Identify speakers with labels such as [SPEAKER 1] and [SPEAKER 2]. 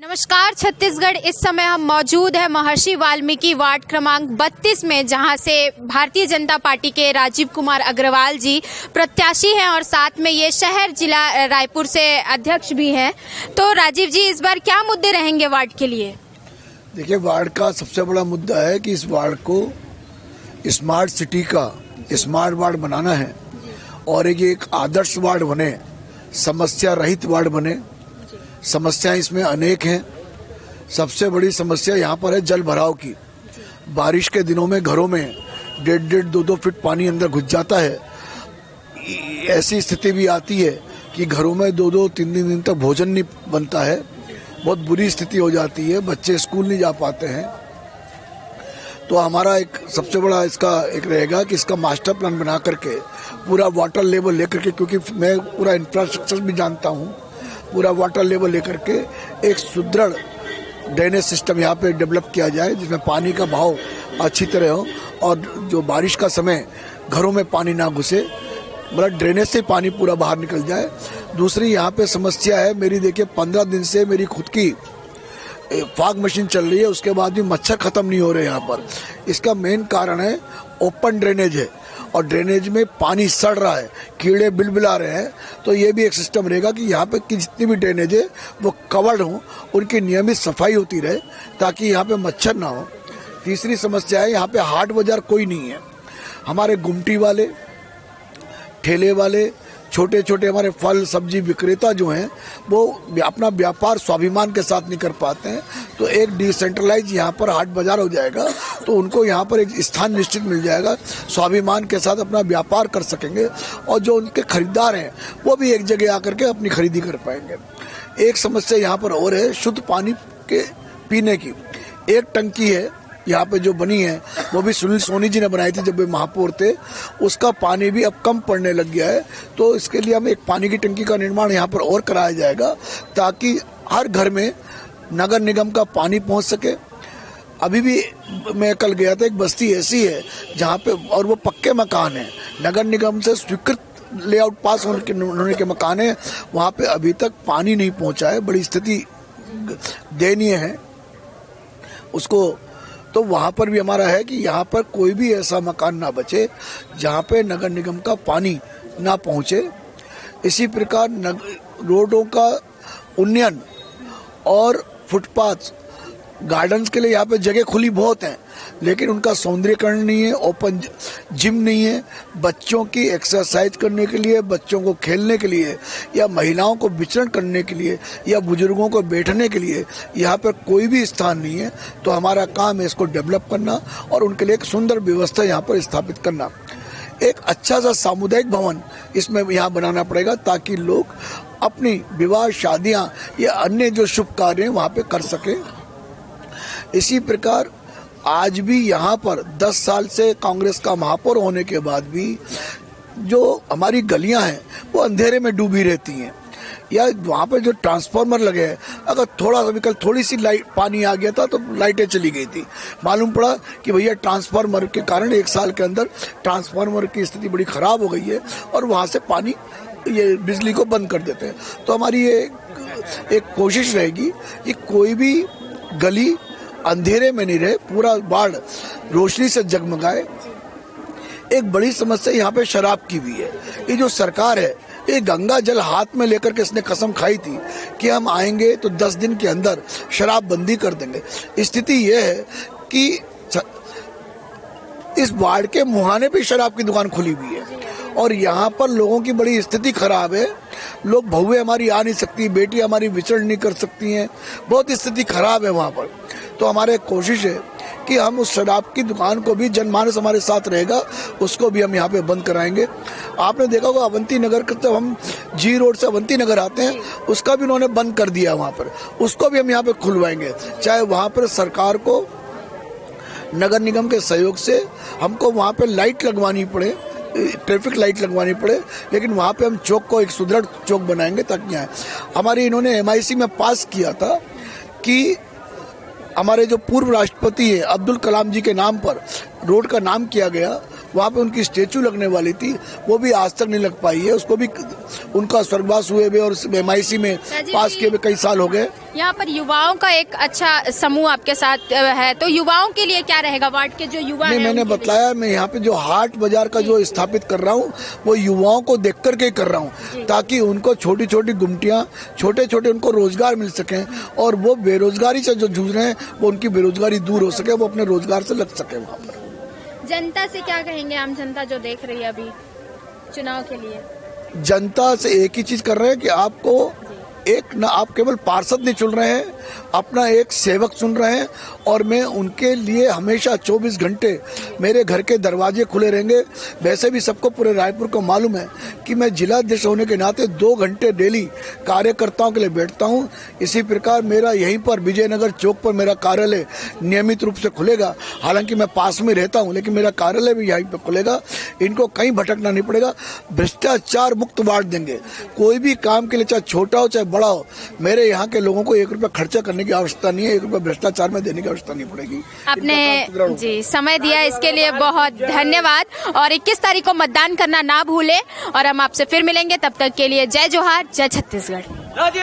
[SPEAKER 1] नमस्कार छत्तीसगढ़। इस समय हम मौजूद है महर्षि वाल्मीकि वार्ड क्रमांक 32 में, जहां से भारतीय जनता पार्टी के राजीव कुमार अग्रवाल जी प्रत्याशी हैं और साथ में ये शहर जिला रायपुर से अध्यक्ष भी हैं। तो राजीव जी, इस बार क्या मुद्दे रहेंगे वार्ड के लिए?
[SPEAKER 2] देखिए, वार्ड का सबसे बड़ा मुद्दा है कि इस वार्ड को स्मार्ट सिटी का स्मार्ट वार्ड बनाना है और एक आदर्श वार्ड बने, समस्या रहित वार्ड बने। समस्याएं इसमें अनेक हैं। सबसे बड़ी समस्या यहाँ पर है जल भराव की। बारिश के दिनों में घरों में 1.5-2 फीट पानी अंदर घुस जाता है। ऐसी स्थिति भी आती है कि घरों में 2-3 दिन तक भोजन नहीं बनता है। बहुत बुरी स्थिति हो जाती है, बच्चे स्कूल नहीं जा पाते हैं। तो हमारा एक सबसे बड़ा इसका एक रहेगा कि इसका मास्टर प्लान बना करके पूरा वाटर लेवल लेकर के, क्योंकि मैं पूरा इंफ्रास्ट्रक्चर भी जानता हूँ, पूरा वाटर लेवल लेकर के एक सुदृढ़ ड्रेनेज सिस्टम यहाँ पे डेवलप किया जाए, जिसमें पानी का बहाव अच्छी तरह हो और जो बारिश का समय घरों में पानी ना घुसे, मतलब ड्रेनेज से पानी पूरा बाहर निकल जाए। दूसरी यहाँ पे समस्या है मेरी, देखिए 15 दिन से मेरी खुद की फॉग मशीन चल रही है, उसके बाद भी मच्छर खत्म नहीं हो रहे यहाँ पर। इसका मेन कारण है ओपन ड्रेनेज है और ड्रेनेज में पानी सड़ रहा है, कीड़े बिलबिला रहे हैं। तो ये भी एक सिस्टम रहेगा कि यहाँ पे की जितनी भी ड्रेनेज है वो कवर्ड हो, उनकी नियमित सफाई होती रहे ताकि यहाँ पे मच्छर ना हो। तीसरी समस्या है, यहाँ पे हाट बाजार कोई नहीं है। हमारे गुमटी वाले, ठेले वाले, छोटे छोटे हमारे फल सब्जी विक्रेता जो हैं वो अपना व्यापार स्वाभिमान के साथ नहीं कर पाते हैं। तो एक डिसेंट्रलाइज यहाँ पर हाट बाजार हो जाएगा तो उनको यहाँ पर एक स्थान निश्चित मिल जाएगा, स्वाभिमान के साथ अपना व्यापार कर सकेंगे और जो उनके खरीदार हैं वो भी एक जगह आकर के अपनी खरीदी कर पाएंगे। एक समस्या यहाँ पर और है शुद्ध पानी के पीने की। एक टंकी है यहाँ पे जो बनी है, वो भी सुनील सोनी जी ने बनाई थी जब वे महापौर थे। उसका पानी भी अब कम पड़ने लग गया है, तो इसके लिए हम एक पानी की टंकी का निर्माण यहाँ पर और कराया जाएगा ताकि हर घर में नगर निगम का पानी पहुँच सके। अभी भी मैं कल गया था, एक बस्ती ऐसी है जहाँ पे, और वो पक्के मकान है, नगर निगम से स्वीकृत लेआउट पास होने के मकान है, वहाँ पे अभी तक पानी नहीं पहुँचा है। बड़ी स्थिति दयनीय है उसको। तो वहाँ पर भी हमारा है कि यहाँ पर कोई भी ऐसा मकान ना बचे जहाँ पे नगर निगम का पानी ना पहुँचे। इसी प्रकार रोडों का उन्नयन और फुटपाथ, गार्डन्स के लिए यहाँ पे जगह खुली बहुत हैं, लेकिन उनका सौंदर्यीकरण नहीं है, ओपन जिम नहीं है। बच्चों की एक्सरसाइज करने के लिए, बच्चों को खेलने के लिए या महिलाओं को विचरण करने के लिए या बुजुर्गों को बैठने के लिए यहाँ पर कोई भी स्थान नहीं है। तो हमारा काम है इसको डेवलप करना और उनके लिए एक सुंदर व्यवस्था यहाँ पर स्थापित करना। एक अच्छा सा सामुदायिक भवन इसमें यहाँ बनाना पड़ेगा ताकि लोग अपनी विवाह, शादियाँ या अन्य जो शुभ कार्य हैं वहाँ पर कर सकें। इसी प्रकार आज भी यहाँ पर 10 साल से कांग्रेस का महापौर होने के बाद भी जो हमारी गलियाँ हैं वो अंधेरे में डूबी रहती हैं, या वहाँ पर जो ट्रांसफार्मर लगे हैं, अगर थोड़ा सा भी कल थोड़ी सी लाइट पानी आ गया था तो लाइटें चली गई थी। मालूम पड़ा कि भैया ट्रांसफार्मर के कारण 1 साल के अंदर ट्रांसफार्मर की स्थिति बड़ी ख़राब हो गई है और वहाँ से पानी ये बिजली को बंद कर देते हैं। तो हमारी ये एक कोशिश रहेगी कि कोई भी गली अंधेरे में नहीं रहे, पूरा वार्ड रोशनी से जगमगाए। एक बड़ी समस्या यहाँ पे शराब की भी है। ये जो सरकार है, ये गंगा जल हाथ में लेकर के इसने कसम खाई थी कि हम आएंगे तो 10 दिन के अंदर शराब बंदी कर देंगे। स्थिति ये है कि इस वार्ड के मुहाने पे शराब की दुकान खुली हुई है और यहाँ पर लोगों की बड़ी स्थिति खराब है। लोग, बहुएं हमारी आ नहीं सकती, बेटी हमारी विचरण नहीं कर सकती हैं, बहुत स्थिति खराब है वहाँ पर। तो हमारे कोशिश है कि हम उस शराब की दुकान को भी, जनमानस हमारे साथ रहेगा, उसको भी हम यहाँ पे बंद कराएंगे। आपने देखा होगा अवंती नगर का, जब हम जी रोड से अवंती नगर आते हैं उसका भी उन्होंने बंद कर दिया वहाँ पर, उसको भी हम यहाँ पे खुलवाएंगे। चाहे वहाँ पर सरकार को नगर निगम के सहयोग से हमको वहाँ पे लाइट लगवानी पड़े, ट्रैफिक लाइट लगवानी पड़े, लेकिन वहाँ पे हम चौक को एक सुदृढ़ चौक बनाएंगे ताकि यहाँ हमारी, इन्होंने MIC में पास किया था कि हमारे जो पूर्व राष्ट्रपति है अब्दुल कलाम जी के नाम पर रोड का नाम किया गया वहाँ पे उनकी स्टेचू लगने वाली थी, वो भी आज तक नहीं लग पाई है। उसको भी उनका स्वर्गवास हुए भी और MIC में पास किए हुए कई साल हो गए।
[SPEAKER 1] यहाँ पर युवाओं का एक अच्छा समूह आपके साथ है, तो युवाओं के लिए क्या रहेगा? वार्ड के जो युवा हैं
[SPEAKER 2] मैंने
[SPEAKER 1] उनके
[SPEAKER 2] बताया, मैं यहाँ पे जो हाट बाजार का जो स्थापित कर रहा हूँ वो युवाओं को देख करके कर रहा हूँ, ताकि उनको छोटी छोटी गुमटियाँ, छोटे छोटे उनको रोजगार मिल सके और वो बेरोजगारी से जो जूझ रहे हैं वो उनकी बेरोजगारी दूर हो सके, वो अपने रोजगार से लग सके। वहाँ पर
[SPEAKER 1] जनता से क्या कहेंगे? आम जनता जो देख रही है अभी चुनाव के लिए,
[SPEAKER 2] जनता से एक ही चीज कर रहे हैं कि आपको एक ना, आप केवल पार्षद नहीं चुन रहे हैं, अपना एक सेवक चुन रहे हैं। और मैं उनके लिए हमेशा 24 घंटे मेरे घर के दरवाजे खुले रहेंगे। वैसे भी सबको पूरे रायपुर को मालूम है कि मैं जिलाध्यक्ष होने के नाते 2 घंटे डेली कार्यकर्ताओं के लिए बैठता हूं। इसी प्रकार मेरा यहीं पर विजयनगर चौक पर मेरा कार्यालय नियमित रूप से खुलेगा। हालांकि मैं पास में रहता हूं, लेकिन मेरा कार्यालय भी यहीं पर खुलेगा। इनको कहीं भटकना नहीं पड़ेगा। भ्रष्टाचार मुक्त वार्ड देंगे। कोई भी काम के लिए, चाहे छोटा हो चाहे बड़ा हो, मेरे यहाँ के लोगों को 1 रुपया खर्चा करने की आवश्यकता नहीं है, 1 रुपया भ्रष्टाचार में देने की आवश्यकता नहीं पड़ेगी।
[SPEAKER 1] आपने जी समय दिया, इसके लिए बहुत धन्यवाद। और 21 तारीख को मतदान करना ना भूले और हम आपसे फिर मिलेंगे। तब तक के लिए जय जोहार, जय छत्तीसगढ़।